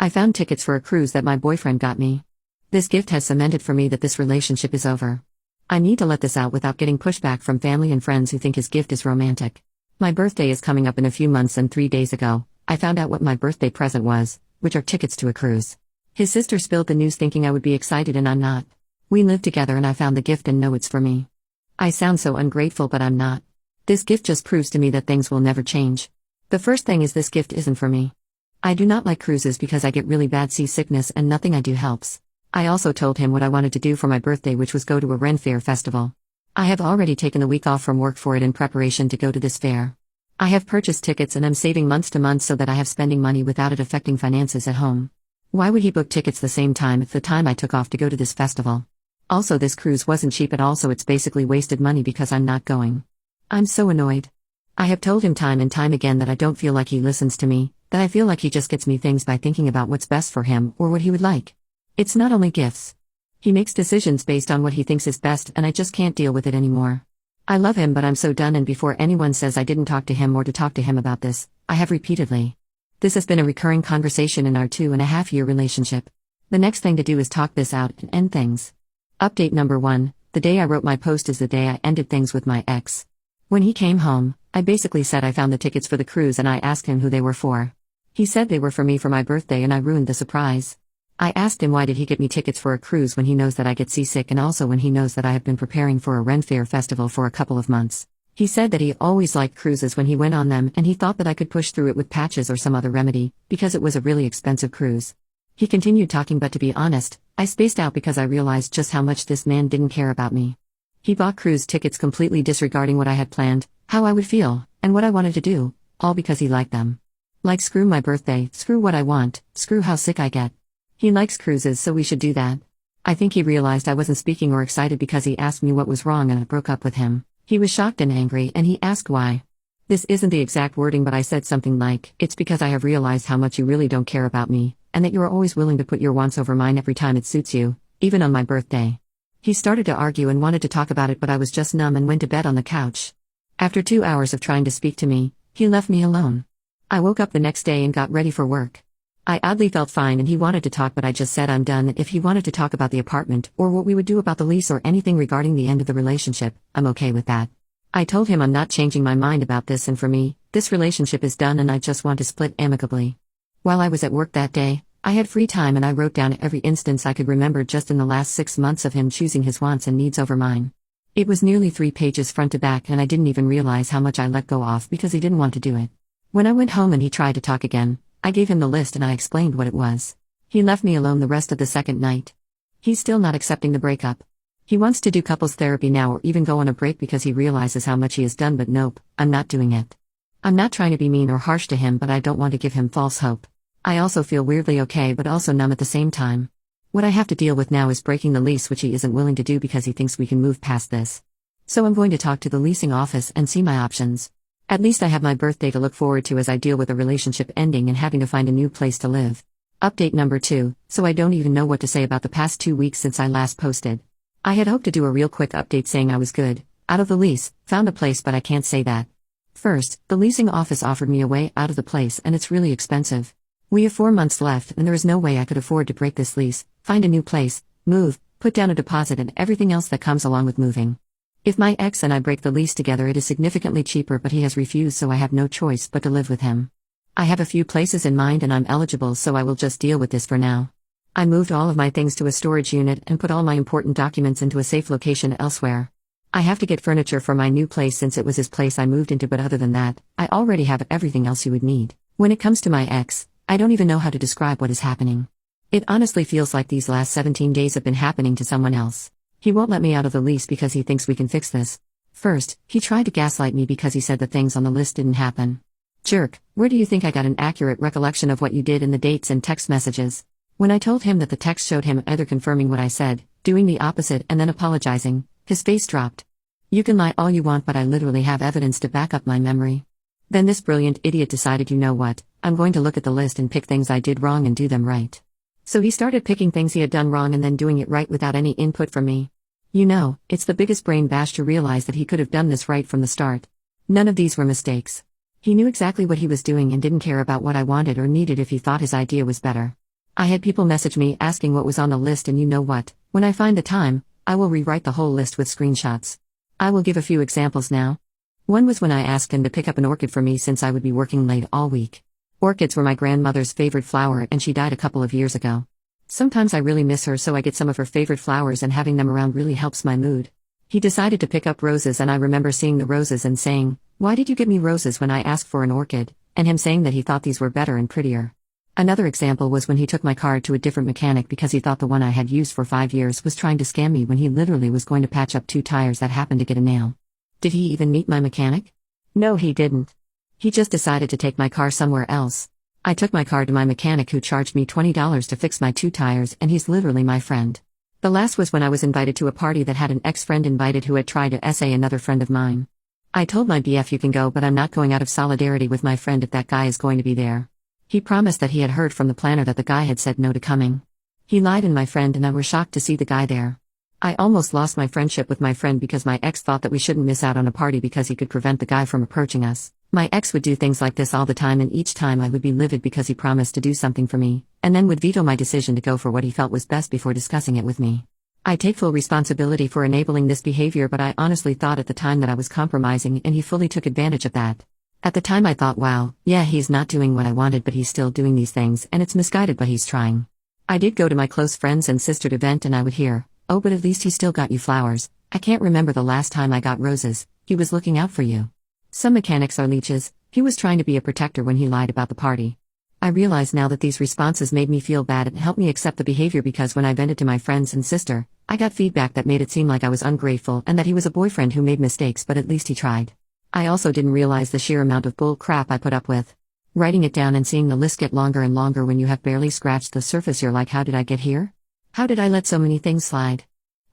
I found tickets for a cruise that my boyfriend got me. This gift has cemented for me that this relationship is over. I need to let this out without getting pushback from family and friends who think his gift is romantic. My birthday is coming up in a few months, and 3 days ago, I found out what my birthday present was, which are tickets to a cruise. His sister spilled the news thinking I would be excited, and I'm not. We live together and I found the gift and know it's for me. I sound so ungrateful, but I'm not. This gift just proves to me that things will never change. The first thing is this gift isn't for me. I do not like cruises because I get really bad seasickness and nothing I do helps. I also told him what I wanted to do for my birthday, which was go to a Ren Fair festival. I have already taken a week off from work for it in preparation to go to this fair. I have purchased tickets and I'm saving months to months so that I have spending money without it affecting finances at home. Why would he book tickets the same time as the time I took off to go to this festival? Also, this cruise wasn't cheap at all, so it's basically wasted money because I'm not going. I'm so annoyed. I have told him time and time again that I don't feel like he listens to me, that I feel like he just gets me things by thinking about what's best for him or what he would like. It's not only gifts. He makes decisions based on what he thinks is best, and I just can't deal with it anymore. I love him, but I'm so done, and before anyone says I didn't talk to him or to talk to him about this, I have repeatedly. This has been a recurring conversation in our 2.5-year relationship. The next thing to do is talk this out and end things. Update number 1, the day I wrote my post is the day I ended things with my ex. When he came home, I basically said I found the tickets for the cruise and I asked him who they were for. He said they were for me for my birthday, and I ruined the surprise. I asked him why did he get me tickets for a cruise when he knows that I get seasick, and also when he knows that I have been preparing for a Ren Fair festival for a couple of months. He said that he always liked cruises when he went on them, and he thought that I could push through it with patches or some other remedy, because it was a really expensive cruise. He continued talking, but to be honest, I spaced out because I realized just how much this man didn't care about me. He bought cruise tickets completely disregarding what I had planned, how I would feel, and what I wanted to do, all because he liked them. Like, screw my birthday, screw what I want, screw how sick I get. He likes cruises, so we should do that. I think he realized I wasn't speaking or excited because he asked me what was wrong and I broke up with him. He was shocked and angry, and he asked why. This isn't the exact wording, but I said something like, "It's because I have realized how much you really don't care about me, and that you are always willing to put your wants over mine every time it suits you, even on my birthday." He started to argue and wanted to talk about it, but I was just numb and went to bed on the couch. After 2 hours of trying to speak to me, he left me alone. I woke up the next day and got ready for work. I oddly felt fine, and he wanted to talk, but I just said I'm done. If he wanted to talk about the apartment, or what we would do about the lease, or anything regarding the end of the relationship, I'm okay with that. I told him I'm not changing my mind about this, and for me, this relationship is done and I just want to split amicably. While I was at work that day, I had free time and I wrote down every instance I could remember just in the last 6 months of him choosing his wants and needs over mine. It was nearly 3 pages front to back, and I didn't even realize how much I let go off because he didn't want to do it. When I went home and he tried to talk again, I gave him the list and I explained what it was. He left me alone the rest of the second night. He's still not accepting the breakup. He wants to do couples therapy now, or even go on a break, because he realizes how much he has done, but nope, I'm not doing it. I'm not trying to be mean or harsh to him, but I don't want to give him false hope. I also feel weirdly okay but also numb at the same time. What I have to deal with now is breaking the lease, which he isn't willing to do because he thinks we can move past this. So I'm going to talk to the leasing office and see my options. At least I have my birthday to look forward to as I deal with a relationship ending and having to find a new place to live. Update number 2, so I don't even know what to say about the past 2 weeks since I last posted. I had hoped to do a real quick update saying I was good, out of the lease, found a place, but I can't say that. First, the leasing office offered me a way out of the place, and it's really expensive. We have 4 months left and there is no way I could afford to break this lease, find a new place, move, put down a deposit and everything else that comes along with moving. If my ex and I break the lease together, it is significantly cheaper, but he has refused, so I have no choice but to live with him. I have a few places in mind and I'm eligible, so I will just deal with this for now. I moved all of my things to a storage unit and put all my important documents into a safe location elsewhere. I have to get furniture for my new place since it was his place I moved into, but other than that, I already have everything else you would need. When it comes to my ex, I don't even know how to describe what is happening. It honestly feels like these last 17 days have been happening to someone else. He won't let me out of the lease because he thinks we can fix this. First, he tried to gaslight me because he said the things on the list didn't happen. Jerk, where do you think I got an accurate recollection of what you did in the dates and text messages? When I told him that the text showed him either confirming what I said, doing the opposite, and then apologizing, his face dropped. You can lie all you want, but I literally have evidence to back up my memory. Then this brilliant idiot decided, you know what, I'm going to look at the list and pick things I did wrong and do them right. So he started picking things he had done wrong and then doing it right without any input from me. You know, it's the biggest brain bash to realize that he could have done this right from the start. None of these were mistakes. He knew exactly what he was doing and didn't care about what I wanted or needed if he thought his idea was better. I had people message me asking what was on the list, and you know what? When I find the time, I will rewrite the whole list with screenshots. I will give a few examples now. One was when I asked him to pick up an orchid for me since I would be working late all week. Orchids were my grandmother's favorite flower, and she died a couple of years ago. Sometimes I really miss her, so I get some of her favorite flowers, and having them around really helps my mood. He decided to pick up roses, and I remember seeing the roses and saying, "Why did you get me roses when I asked for an orchid?" and him saying that he thought these were better and prettier. Another example was when he took my car to a different mechanic because he thought the one I had used for 5 years was trying to scam me when he literally was going to patch up 2 tires that happened to get a nail. Did he even meet my mechanic? No, he didn't. He just decided to take my car somewhere else. I took my car to my mechanic, who charged me $20 to fix my 2 tires, and he's literally my friend. The last was when I was invited to a party that had an ex-friend invited who had tried to essay another friend of mine. I told my BF, "You can go, but I'm not going out of solidarity with my friend if that guy is going to be there." He promised that he had heard from the planner that the guy had said no to coming. He lied, and my friend and I were shocked to see the guy there. I almost lost my friendship with my friend because my ex thought that we shouldn't miss out on a party because he could prevent the guy from approaching us. My ex would do things like this all the time, and each time I would be livid because he promised to do something for me, and then would veto my decision to go for what he felt was best before discussing it with me. I take full responsibility for enabling this behavior, but I honestly thought at the time that I was compromising, and he fully took advantage of that. At the time I thought, wow, yeah, he's not doing what I wanted, but he's still doing these things, and it's misguided, but he's trying. I did go to my close friends and sister's event, and I would hear, "Oh, but at least he still got you flowers. I can't remember the last time I got roses. He was looking out for you." Some mechanics are leeches. He was trying to be a protector when he lied about the party. I realize now that these responses made me feel bad and helped me accept the behavior, because when I vented to my friends and sister, I got feedback that made it seem like I was ungrateful and that he was a boyfriend who made mistakes, but at least he tried. I also didn't realize the sheer amount of bull crap I put up with. Writing it down and seeing the list get longer and longer when you have barely scratched the surface, you're like, how did I get here? How did I let so many things slide?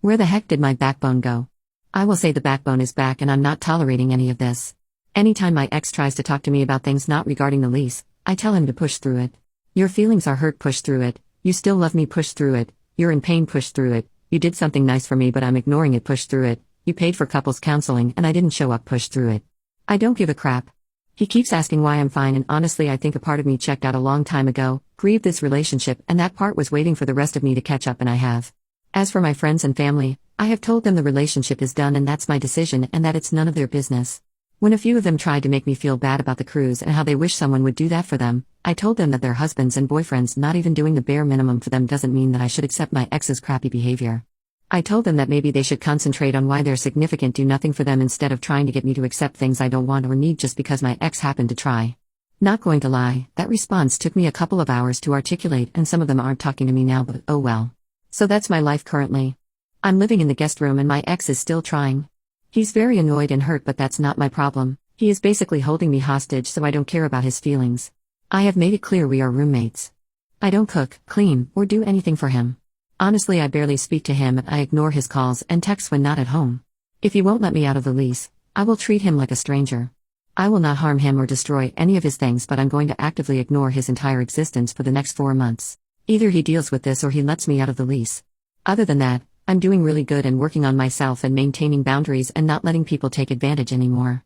Where the heck did my backbone go? I will say the backbone is back, and I'm not tolerating any of this. Anytime my ex tries to talk to me about things not regarding the lease, I tell him to push through it. Your feelings are hurt, push through it. You still love me, push through it. You're in pain, push through it. You did something nice for me but I'm ignoring it, push through it. You paid for couples counseling and I didn't show up, push through it. I don't give a crap. He keeps asking why I'm fine, and honestly I think a part of me checked out a long time ago, grieved this relationship, and that part was waiting for the rest of me to catch up, and I have. As for my friends and family, I have told them the relationship is done and that's my decision and that it's none of their business. When a few of them tried to make me feel bad about the cruise and how they wish someone would do that for them, I told them that their husbands and boyfriends not even doing the bare minimum for them doesn't mean that I should accept my ex's crappy behavior. I told them that maybe they should concentrate on why their significant do nothing for them instead of trying to get me to accept things I don't want or need just because my ex happened to try. Not going to lie, that response took me a couple of hours to articulate, and some of them aren't talking to me now, but oh well. So that's my life currently. I'm living in the guest room and my ex is still trying. He's very annoyed and hurt, but that's not my problem. He is basically holding me hostage, so I don't care about his feelings. I have made it clear we are roommates. I don't cook, clean, or do anything for him. Honestly, I barely speak to him and I ignore his calls and texts when not at home. If he won't let me out of the lease, I will treat him like a stranger. I will not harm him or destroy any of his things, but I'm going to actively ignore his entire existence for the next 4 months. Either he deals with this or he lets me out of the lease. Other than that, I'm doing really good and working on myself and maintaining boundaries and not letting people take advantage anymore.